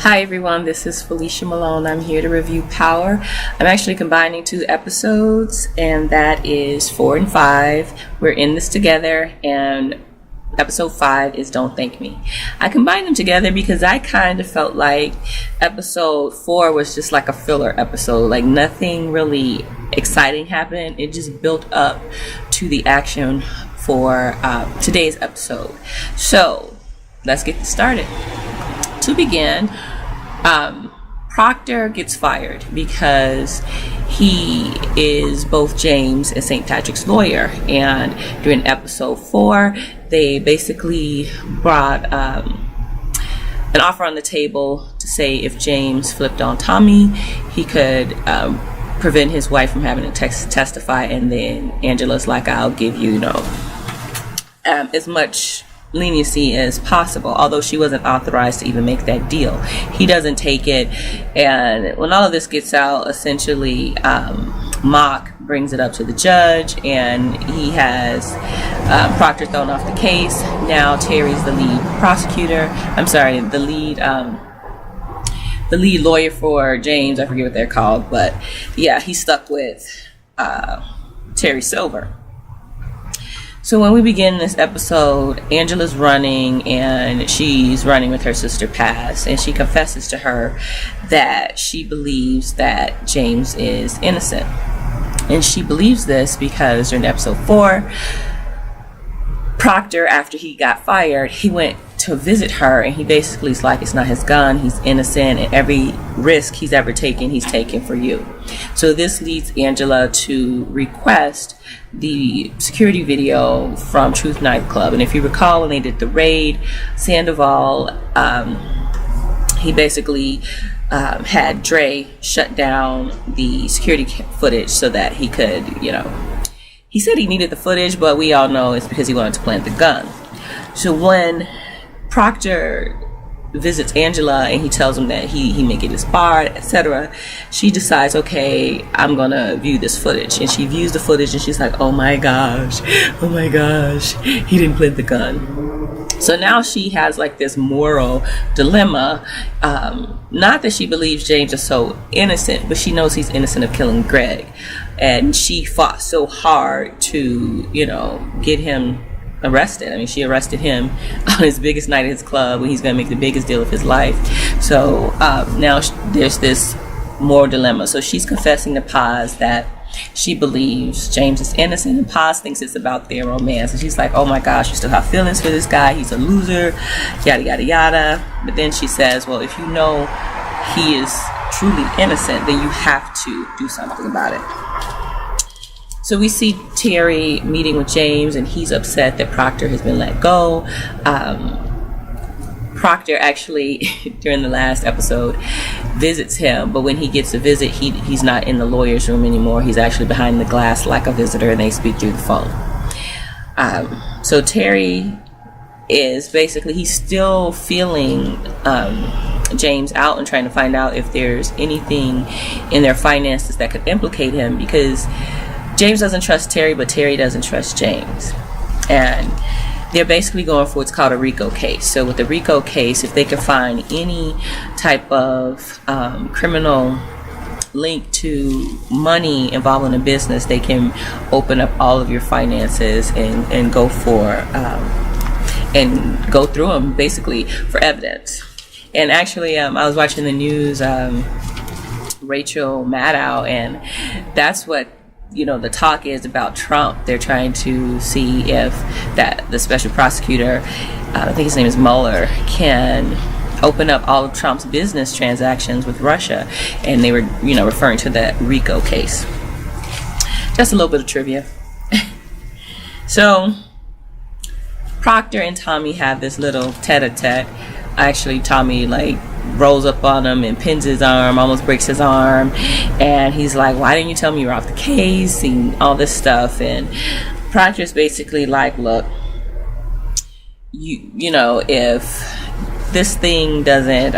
Hi everyone, this is Felicia Malone. I'm here to review Power. I'm actually combining two episodes, and that is 4 and 5. We're in this together, and episode 5 is Don't Thank Me. I combined them together because I kind of felt like episode 4 was just like a filler episode. Like nothing really exciting happened. It just built up to the action for today's episode. So let's get started. To begin, Proctor gets fired because he is both James and St. Patrick's lawyer, and during episode 4 they basically brought an offer on the table to say if James flipped on Tommy, he could prevent his wife from having to testify, and then Angela's like, I'll give you, as much leniency as possible, although she wasn't authorized to even make that deal. He doesn't take it, and when all of this gets out, essentially Mock brings it up to the judge, and he has Proctor thrown off the case. Now Terry's the lead prosecutor. I'm sorry, the lead lawyer for James. I forget what they're called, but yeah, he's stuck with Terry Silver. So when we begin this episode, Angela's running, and she's running with her sister Paz, and she confesses to her that she believes that James is innocent. And she believes this because during episode 4, Proctor, after he got fired, he went to visit her, and he basically is like, it's not his gun, he's innocent, and every risk he's ever taken, he's taken for you. So this leads Angela to request the security video from Truth Nightclub. And if you recall, when they did the raid, Sandoval, he basically had Dre shut down the security footage so that he could, he said he needed the footage, but we all know it's because he wanted to plant the gun. So when Proctor visits Angela and he tells him that he may get disbarred, etc., she decides, okay, I'm gonna view this footage. And she views the footage and she's like, oh my gosh, he didn't plant the gun. So now she has like this moral dilemma. Not that she believes James is so innocent, but she knows he's innocent of killing Greg, and she fought so hard to get him arrested. I mean, she arrested him on his biggest night at his club when he's going to make the biggest deal of his life. So now there's this moral dilemma. So she's confessing to Paz that she believes James is innocent, and Paz thinks it's about their romance. And she's like, oh my gosh, you still have feelings for this guy, he's a loser, yada yada yada. But then she says, well, if you know he is truly innocent, then you have to do something about it. So we see Terry meeting with James, and he's upset that Proctor has been let go. Proctor actually, during the last episode, visits him, but when he gets a visit, he's not in the lawyer's room anymore. He's actually behind the glass like a visitor, and they speak through the phone. So Terry is basically, he's still feeling James out and trying to find out if there's anything in their finances that could implicate him, because James doesn't trust Terry, but Terry doesn't trust James. And they're basically going for what's called a RICO case. So with the RICO case, if they can find any type of criminal link to money involved in a business, they can open up all of your finances and go through them basically for evidence. And actually, I was watching the news, Rachel Maddow, and that's what the talk is about Trump. They're trying to see if that the special prosecutor, I think his name is Mueller, can open up all of Trump's business transactions with Russia, and they were referring to that RICO case. Just a little bit of trivia. So Proctor and Tommy have this little tete-a-tete. Actually, Tommy rolls up on him and pins his arm, almost breaks his arm, and he's like, why didn't you tell me you're off the case, and all this stuff. And Proctor's basically like, look, if this thing doesn't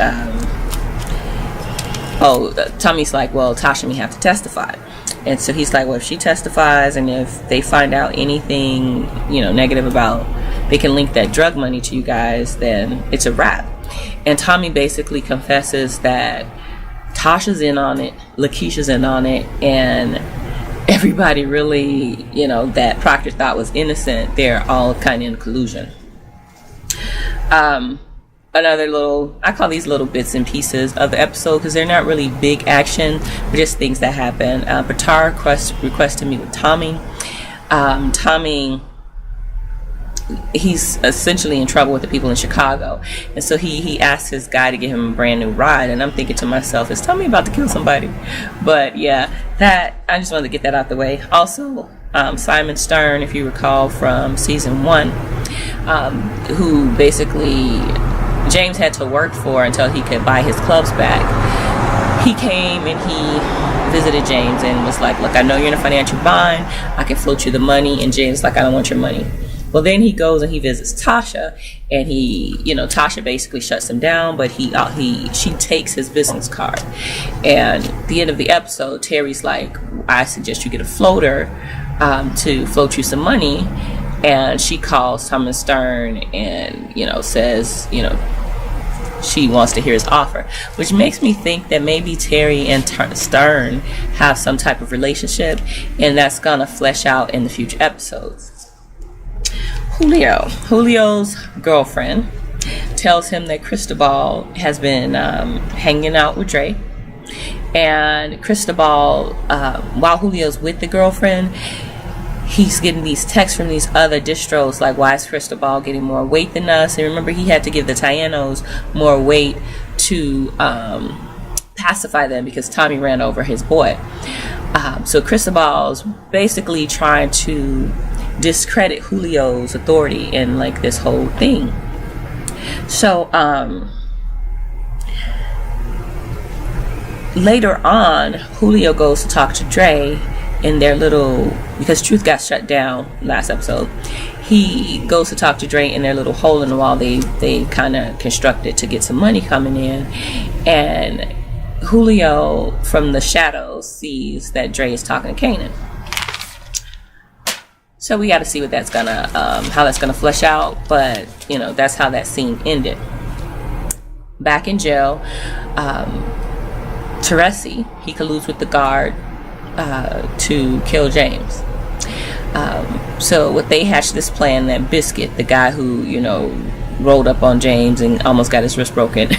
Tommy's like, well, Tasha may have to testify. And so he's like, well, if she testifies and if they find out anything negative about they can link that drug money to you guys, then it's a wrap. And Tommy basically confesses that Tasha's in on it, Lakeisha's in on it, and everybody really, that Proctor thought was innocent, they're all kind of in collusion. Another little, I call these little bits and pieces of the episode because they're not really big action, but just things that happen. Batar requests to meet with Tommy. Tommy, he's essentially in trouble with the people in Chicago, and so he asks his guy to give him a brand new ride, and I'm thinking to myself, is Tommy about to kill somebody? But yeah, that, I just wanted to get that out the way. Also, Simon Stern, if you recall from season 1, who basically James had to work for until he could buy his clubs back. He came and he visited James and was like, look, I know you're in a financial bind, I can float you the money. And James like, I don't want your money. Well, then he goes and he visits Tasha, and Tasha basically shuts him down, but she takes his business card. And at the end of the episode, Terry's like, I suggest you get a floater to float you some money. And she calls Thomas Stern and, says, she wants to hear his offer, which makes me think that maybe Terry and Stern have some type of relationship, and that's gonna flesh out in the future episodes. Julio's girlfriend tells him that Cristobal has been hanging out with Dre, and Cristobal, while Julio's with the girlfriend, he's getting these texts from these other distros like, why is Cristobal getting more weight than us? And remember, he had to give the Taínos more weight to pacify them because Tommy ran over his boy. So Cristobal's basically trying to discredit Julio's authority in like this whole thing. So later on, Julio goes to talk to Dre in their little, because Truth got shut down last episode, he goes to talk to Dre in their little hole in the wall they kind of constructed to get some money coming in. And Julio from the shadows sees that Dre is talking to Kanan. So we got to see what that's gonna how that's gonna flesh out, but that's how that scene ended. Back in jail, Teresi, he colludes with the guard to kill James. So what they hatched this plan that Biscuit, the guy who rolled up on James and almost got his wrist broken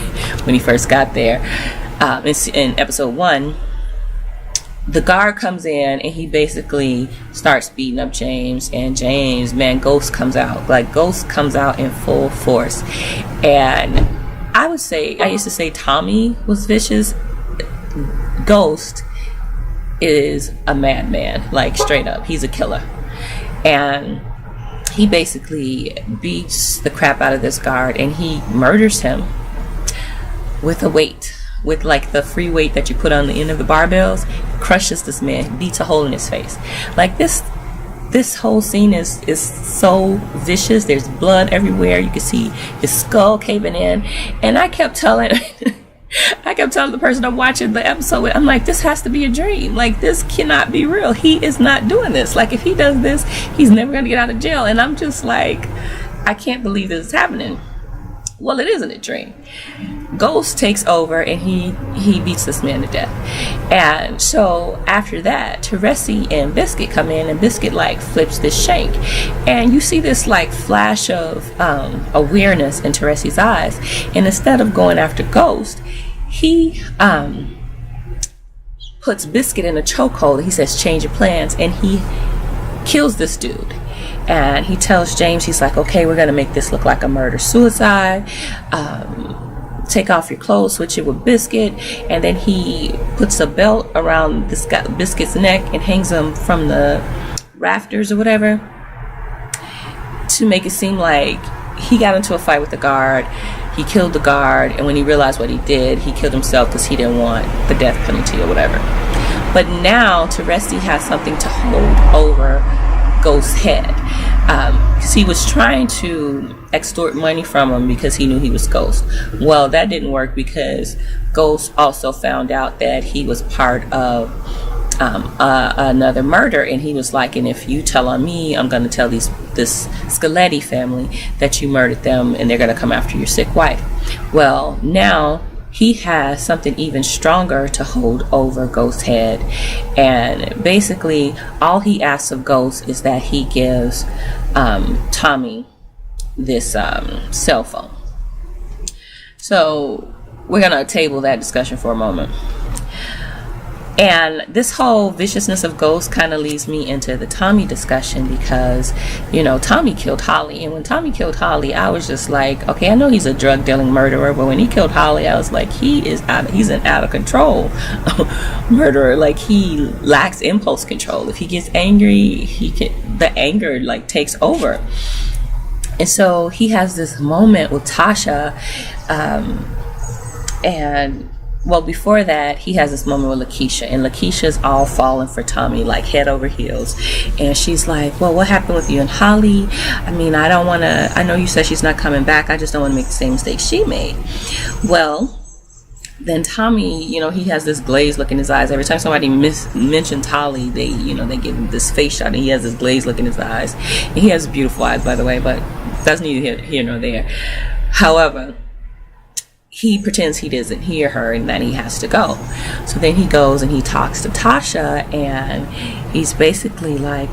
when he first got there, in episode 1, the guard comes in and he basically starts beating up James, and James, man, Ghost comes out in full force. And I used to say Tommy was vicious. Ghost is a madman, like straight up, he's a killer. And he basically beats the crap out of this guard, and he murders him with a weight, with like the free weight that you put on the end of the barbells. Crushes this man, beats a hole in his face. Like this whole scene is so vicious. There's blood everywhere. You can see his skull caving in, and I kept telling the person I'm watching the episode with, I'm like, this has to be a dream. Like, this cannot be real. He is not doing this. Like, if he does this, he's never going to get out of jail. And I'm just like, I can't believe this is happening. Well, it isn't a dream. Ghost takes over and he beats this man to death. And so after that, Teresi and Biscuit come in, and Biscuit like flips this shank, and you see this like flash of awareness in Teresi's eyes. And instead of going after Ghost, he puts Biscuit in a chokehold. He says, change your plans, and he kills this dude. And he tells James, he's like, okay, we're gonna make this look like a murder-suicide. Take off your clothes, switch it with Biscuit. And then he puts a belt around this guy, Biscuit's neck, and hangs him from the rafters or whatever, to make it seem like he got into a fight with the guard. He killed the guard, and when he realized what he did, he killed himself because he didn't want the death penalty or whatever. But now Teresi has something to hold over Ghost's head, because he was trying to extort money from him because he knew he was Ghost. Well, that didn't work because Ghost also found out that he was part of another murder, and he was like, and if you tell on me, I'm going to tell this Scaletti family that you murdered them, and they're going to come after your sick wife. Well, now he has something even stronger to hold over Ghost's head, and basically all he asks of Ghost is that he gives Tommy this cell phone. So we're going to table that discussion for a moment. And this whole viciousness of Ghost kind of leads me into the Tommy discussion, because, you know, Tommy killed Holly. And when Tommy killed Holly, I was just like, okay, I know he's a drug dealing murderer, but when he killed Holly, I was like, he's an out of control murderer. Like, he lacks impulse control. If he gets angry, the anger like takes over. And so he has this moment with Tasha, and well, before that, he has this moment with Lakeisha, and Lakeisha's all falling for Tommy, like head over heels. And she's like, well, what happened with you and Holly? I mean, I know you said she's not coming back. I just don't want to make the same mistake she made. Well, then Tommy, you know, he has this glazed look in his eyes. Every time somebody mentions Holly, they give him this face shot, and he has this glazed look in his eyes. And he has beautiful eyes, by the way, but that's neither here nor there. However, he pretends he doesn't hear her and that he has to go. So then he goes and he talks to Tasha, and he's basically like,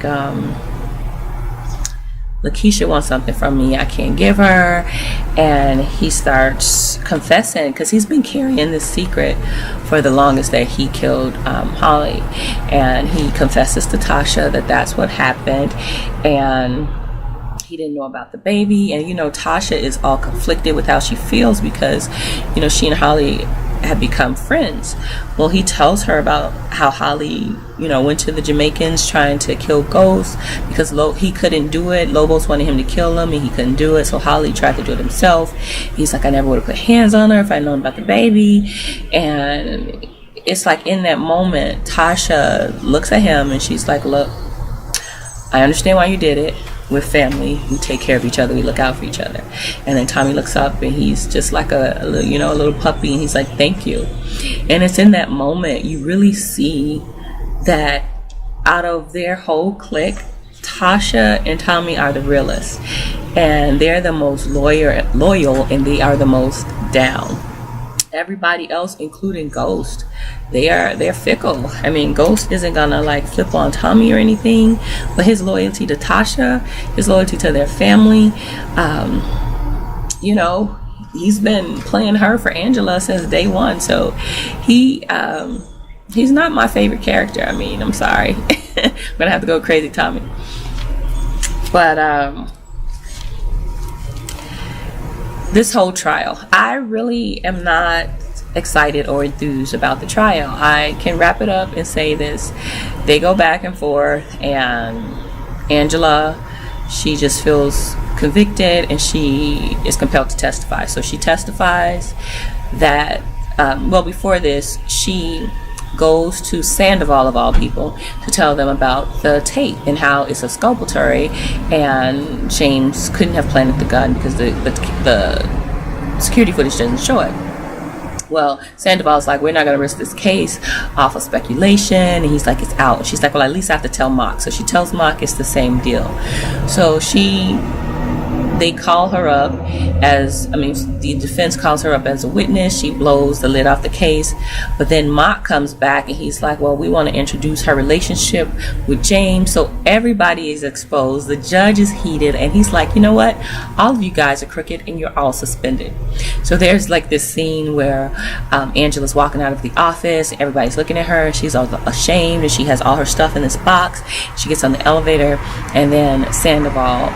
Lakeisha wants something from me I can't give her. And he starts confessing, because he's been carrying this secret for the longest, that he killed Holly. And he confesses to Tasha that that's what happened, and he didn't know about the baby. And, you know, Tasha is all conflicted with how she feels, because, you know, she and Holly had become friends. Well, he tells her about how Holly, you know, went to the Jamaicans trying to kill Ghost, because he couldn't do it. Lobos wanted him to kill him, and he couldn't do it, so Holly tried to do it himself. He's like, I never would have put hands on her if I'd known about the baby. And it's like, in that moment, Tasha looks at him and she's like, look, I understand why you did it. We're family. We take care of each other. We look out for each other. And then Tommy looks up, and he's just like a little puppy, and he's like, thank you. And it's in that moment you really see that out of their whole clique, Tasha and Tommy are the realest, and they're the most loyal, and they are the most down. Everybody else, including Ghost, they're fickle. I mean, Ghost isn't gonna like flip on Tommy or anything, but his loyalty to Tasha, his loyalty to their family, you know, he's been playing her for Angela since day one. So he's not my favorite character. I mean, I'm sorry. I'm gonna have to go crazy Tommy. But this whole trial, I really am not excited or enthused about the trial. I can wrap it up and say this: they go back and forth, and Angela, she just feels convicted, and she is compelled to testify. So she testifies that before this, she goes to Sandoval, of all people, to tell them about the tape and how it's exculpatory, and James couldn't have planted the gun because the security footage doesn't show it. Well, Sandoval's like, we're not going to risk this case off of speculation, and he's like, it's out. And she's like, well, at least I have to tell Mock. So she tells Mock it's the same deal. So they call her up the defense calls her up as a witness. She blows the lid off the case, but then Mock comes back, and he's like, well, we want to introduce her relationship with James. So everybody is exposed. The judge is heated, and he's like, you know what? All of you guys are crooked, and you're all suspended. So there's like this scene where Angela's walking out of the office, and everybody's looking at her, and she's all ashamed, and she has all her stuff in this box. She gets on the elevator, and then Sandoval,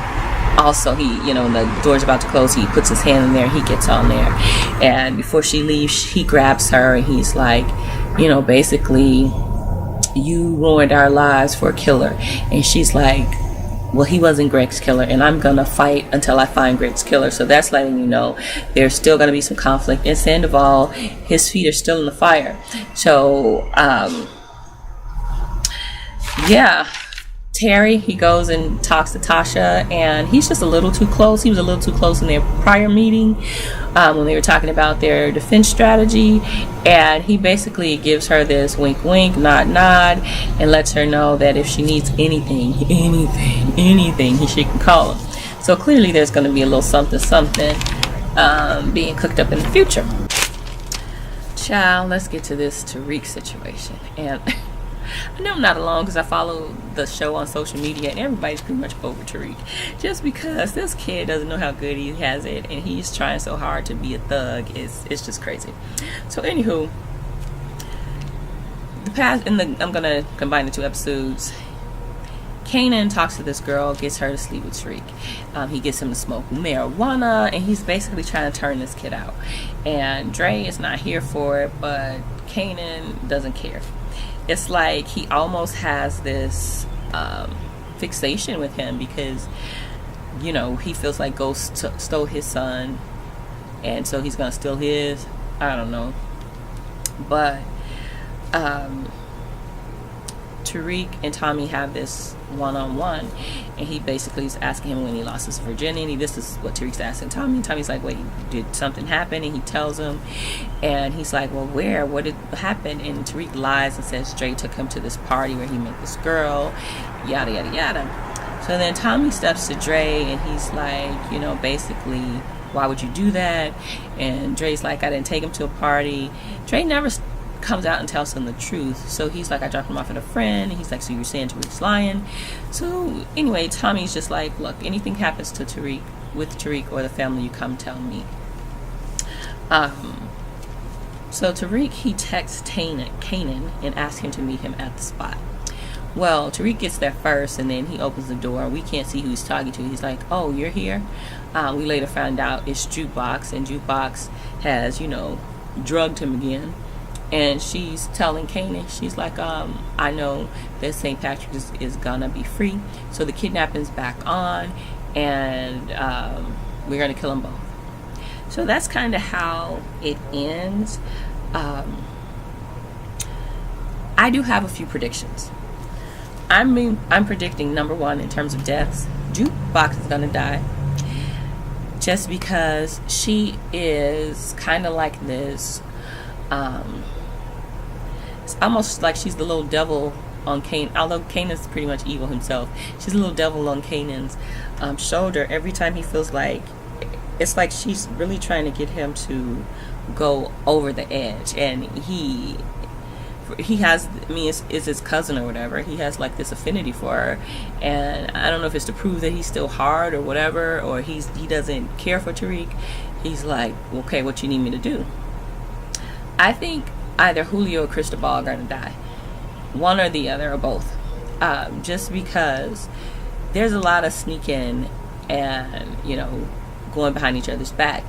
also, the door's about to close, he puts his hand in there, he gets on there, and before she leaves, he grabs her, and he's like, basically, you ruined our lives for a killer. And she's like, well, he wasn't Greg's killer, and I'm gonna fight until I find Greg's killer. So that's letting you know there's still gonna be some conflict. And Sandoval, his feet are still in the fire. So yeah, Terry, he goes and talks to Tasha, and he's just a little too close. He was a little too close in their prior meeting when they were talking about their defense strategy, and he basically gives her this wink wink, nod nod, and lets her know that if she needs anything, she can call him. So clearly there's going to be a little something being cooked up in the future. Child, let's get to this Tariq situation. And I know I'm not alone, because I follow the show on social media and everybody's pretty much over Tariq, just because this kid doesn't know how good he has it, and he's trying so hard to be a thug. It's just crazy. So anywho, I'm gonna combine the 2 episodes. Kanan talks to this girl, gets her to sleep with Tariq. He gets him to smoke marijuana, and he's basically trying to turn this kid out. And Dre is not here for it, but Kanan doesn't care. It's like he almost has this fixation with him, because, you know, he feels like Ghost stole his son, and so he's gonna steal his. I don't know, but Tariq and Tommy have this one-on-one, and he basically is asking him when he lost his virginity. This is what Tariq's asking Tommy. Tommy's like, wait, did something happen? And he tells him, and he's like, well, where? What did happen? And Tariq lies and says Dre took him to this party where he met this girl, yada yada yada. So then Tommy steps to Dre, and he's like, you know, basically, why would you do that? And Dre's like, I didn't take him to a party. Dre never comes out and tells him the truth. So he's like, I dropped him off at a friend. And he's like, so you're saying Tariq's lying? So anyway, Tommy's just like, look, anything happens to Tariq, with Tariq or the family, you come tell me. So Tariq, he texts Kanan and asks him to meet him at the spot. Well, Tariq gets there first, and then he opens the door. We can't see who he's talking to. He's like, oh, you're here? We later found out it's Jukebox, and Jukebox has, you know, drugged him again. And she's telling Kanan, she's like, I know that St. Patrick's is gonna be free, so the kidnapping's back on, and we're gonna kill them both. So that's kind of how it ends. I do have a few predictions. I'm predicting, number 1, in terms of deaths, Jukebox is gonna die, just because she is kind of like this. It's almost like she's the little devil on Kanan, although Kanan's pretty much evil himself. She's a little devil on Kanan's shoulder every time he feels like, it's like she's really trying to get him to go over the edge. And he has, I mean, it's his cousin or whatever. He has like this affinity for her, and I don't know if it's to prove that he's still hard or whatever, or he doesn't care for Tariq. He's like, okay, what you need me to do? I think either Julio or Cristobal are going to die. One or the other, or both. Just because there's a lot of sneaking and, you know, going behind each other's back.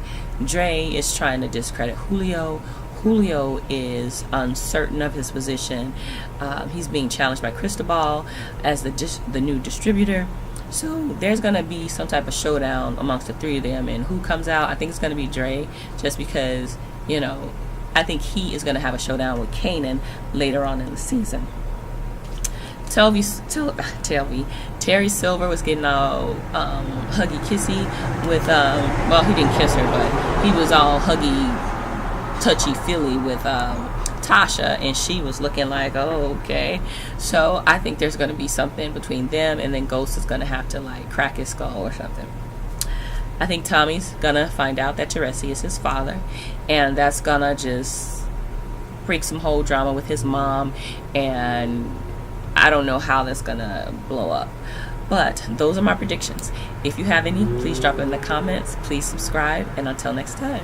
Dre is trying to discredit Julio. Julio is uncertain of his position. He's being challenged by Cristobal as the new distributor. So there's going to be some type of showdown amongst the 3 of them. And who comes out? I think it's going to be Dre, just because, you know, I think he is going to have a showdown with Kanan later on in the season. Terry Silver was getting all huggy kissy with, well, he didn't kiss her, but he was all huggy, touchy feely with Tasha, and she was looking like, oh, okay. So I think there's going to be something between them, and then Ghost is going to have to like crack his skull or something. I think Tommy's gonna find out that Teresi is his father, and that's gonna just break some whole drama with his mom, and I don't know how that's gonna blow up. But those are my predictions. If you have any, please drop in the comments. Please subscribe, and until next time.